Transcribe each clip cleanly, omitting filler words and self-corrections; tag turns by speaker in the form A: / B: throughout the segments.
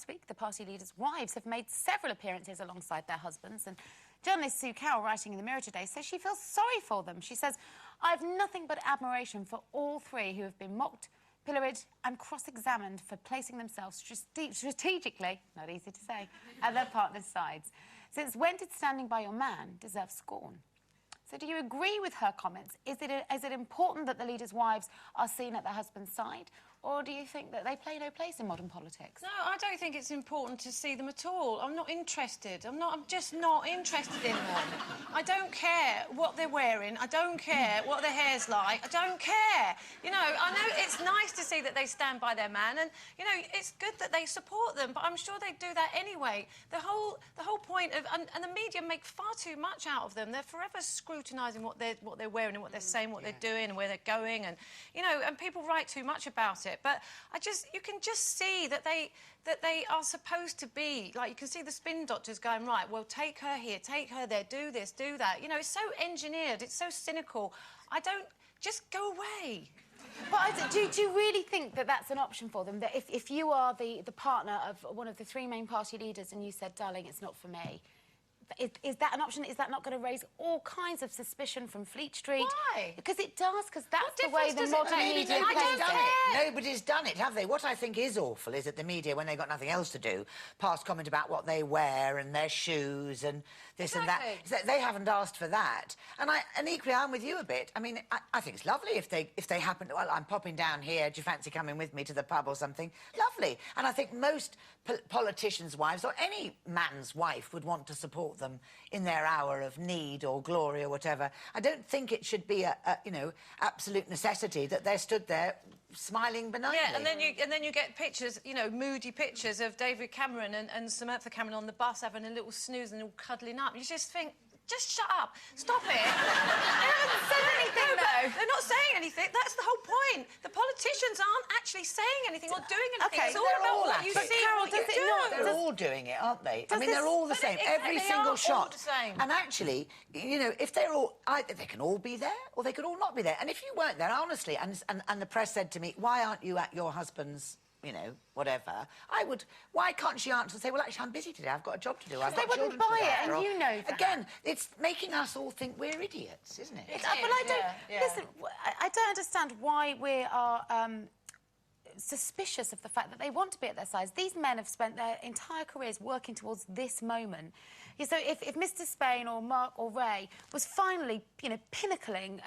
A: last week, the party leaders' wives have made several appearances alongside their husbands, and journalist Sue Carroll, writing in the Mirror today, says she feels sorry for them. She says, "I've nothing but admiration for all three who have been mocked, pilloried and cross-examined for placing themselves strategically, not easy to say, at their partners' sides. Since when did standing by your man deserve scorn?" So do you agree with her comments? Is it important that the leaders' wives are seen at their husband's side? Or do you think that they play no place in modern politics?
B: No, I don't think it's important to see them at all. I'm not interested. I'm just not interested in them. I don't care what they're wearing. I don't care what their hair's like. I don't care. You know, I know it's nice to see that they stand by their man, and, you know, it's good that they support them, but I'm sure they'd do that anyway. The whole point of... And the media make far too much out of them. They're forever scrutinising what they're wearing and what they're saying, what they're doing and where they're going, and, you know, and people write too much about it. But you can just see that they are supposed to be, like, you can see the spin doctors going, right, well, take her here, take her there, do this, do that. You know, it's so engineered, it's so cynical. Just go away.
A: But do you really think that that's an option for them? That if you are the partner of one of the three main party leaders and you said, darling, it's not for me, is that an option? Is that not going to raise all kinds of suspicion from Fleet Street?
B: Why?
A: Because it does, because that's the way the modern media plays it.
C: Nobody's done it, have they? What I think is awful is that the media, when they've got nothing else to do, pass comment about what they wear and their shoes and this and that. They haven't asked for that. And equally, I'm with you a bit. I mean, I think it's lovely if they happen to... Well, I'm popping down here. Do you fancy coming with me to the pub or something? Lovely. And I think most politicians' wives or any man's wife would want to support them in their hour of need or glory or whatever. I don't think it should be a you know, absolute necessity that they're stood there smiling benignly.
B: Yeah, and then you get pictures, you know, moody pictures of David Cameron and Samantha Cameron on the bus having a little snooze and all cuddling up. You just think, just shut up. Stop it. They haven't said anything, though. They're not saying anything. That's the whole point. The politicians aren't actually saying anything or doing anything.
A: Okay,
B: it's all about what you see and what you do.
C: They're all doing it, aren't they? I mean, they're all the same. Every single shot.
B: The same.
C: And actually, you know, if they're all... they can all be there or they could all not be there. And if you weren't there, honestly, and the press said to me, why aren't you at your husband's, you know, whatever, why can't she answer and say, well, actually, I'm busy today, I've got a job to do, I've got children to look after.
A: They wouldn't buy it, and you know that.
C: Again, it's making us all think we're idiots, isn't it?
A: But I don't... Listen, I don't understand why we are suspicious of the fact that they want to be at their sides. These men have spent their entire careers working towards this moment. So if Mr. Spain or Mark or Ray was finally, you know, pinnacling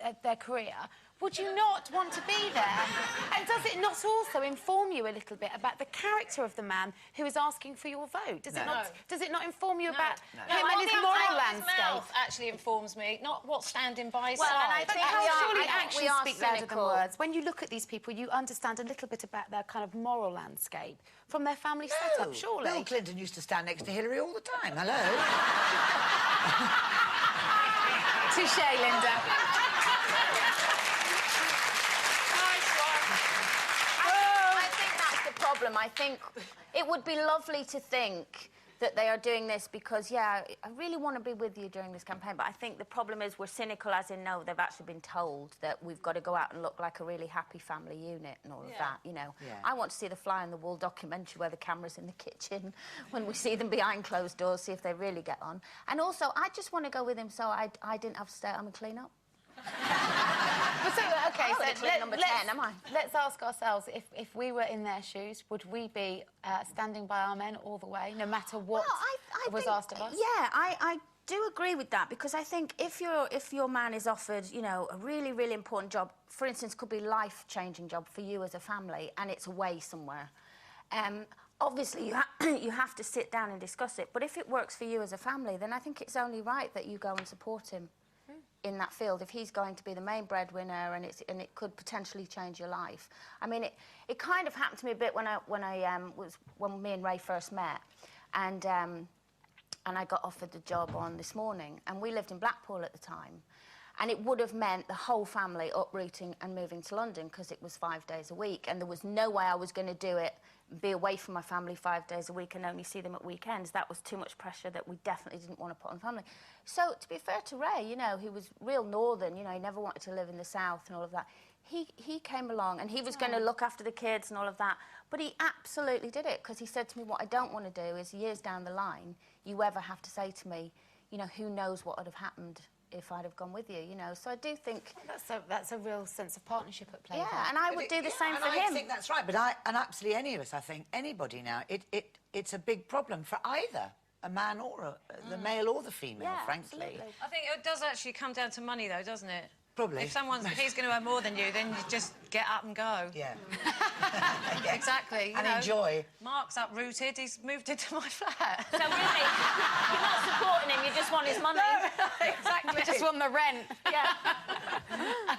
A: at their career, would you not want to be there? And does it not also inform you a little bit about the character of the man who is asking for your vote? Does it not inform you about him and his moral landscape?
B: Mouth actually informs me, not what's standing by his
A: side.
B: side.
A: And I think surely actions speak louder than words. When you look at these people, you understand a little bit about their kind of moral landscape from their family setup, surely.
C: Bill Clinton used to stand next to Hillary all the time. Hello.
A: Touché, Linda.
D: I think it would be lovely to think that they are doing this because, yeah, I really want to be with you during this campaign, but I think the problem is we're cynical, as in, no, they've actually been told that we've got to go out and look like a really happy family unit and all of that, you know. Yeah. I want to see the fly-on-the-wall documentary where the camera's in the kitchen, when we see them behind closed doors, see if they really get on. And also, I just want to go with him so I didn't have to stay at home and clean up.
A: Okay, so
D: number 10, am I?
A: Let's ask ourselves, if we were in their shoes, would we be standing by our men all the way, no matter what was asked of us?
D: Yeah, I do agree with that, because I think if your man is offered, you know, a really, really important job, for instance, could be life-changing job for you as a family, and it's away somewhere, obviously you have to sit down and discuss it, but if it works for you as a family, then I think it's only right that you go and support him in that field if he's going to be the main breadwinner and it could potentially change your life. I mean, it kind of happened to me a bit when me and Ray first met, and I got offered the job on This Morning, and we lived in Blackpool at the time, and it would have meant the whole family uprooting and moving to London because it was 5 days a week, and there was no way I was going to do it, be away from my family 5 days a week and only see them at weekends. That was too much pressure that we definitely didn't want to put on family. So, to be fair to Ray, you know, he was real northern, you know, he never wanted to live in the south and all of that. he came along and he was going to look after the kids and all of that, but he absolutely did it because he said to me, what I don't want to do is years down the line, you ever have to say to me, you know, who knows what would have happened if I'd have gone with you, you know. So I do think...
A: That's a real sense of partnership at play.
D: Yeah,
A: there.
D: and I would do the same for him.
C: I think that's right, but and absolutely any of us, I think, anybody now, it's a big problem for either a man or the male or the female, frankly.
D: Absolutely.
B: I think it does actually come down to money, though, doesn't it?
C: Probably.
B: If he's going to earn more than you, then you just get up and go.
C: Yeah.
B: Exactly.
C: And enjoy.
B: Mark's uprooted. He's moved into my flat.
D: So really, you're not supporting him, you just want his money.
B: Exactly.
A: We just want the rent.
D: Yeah.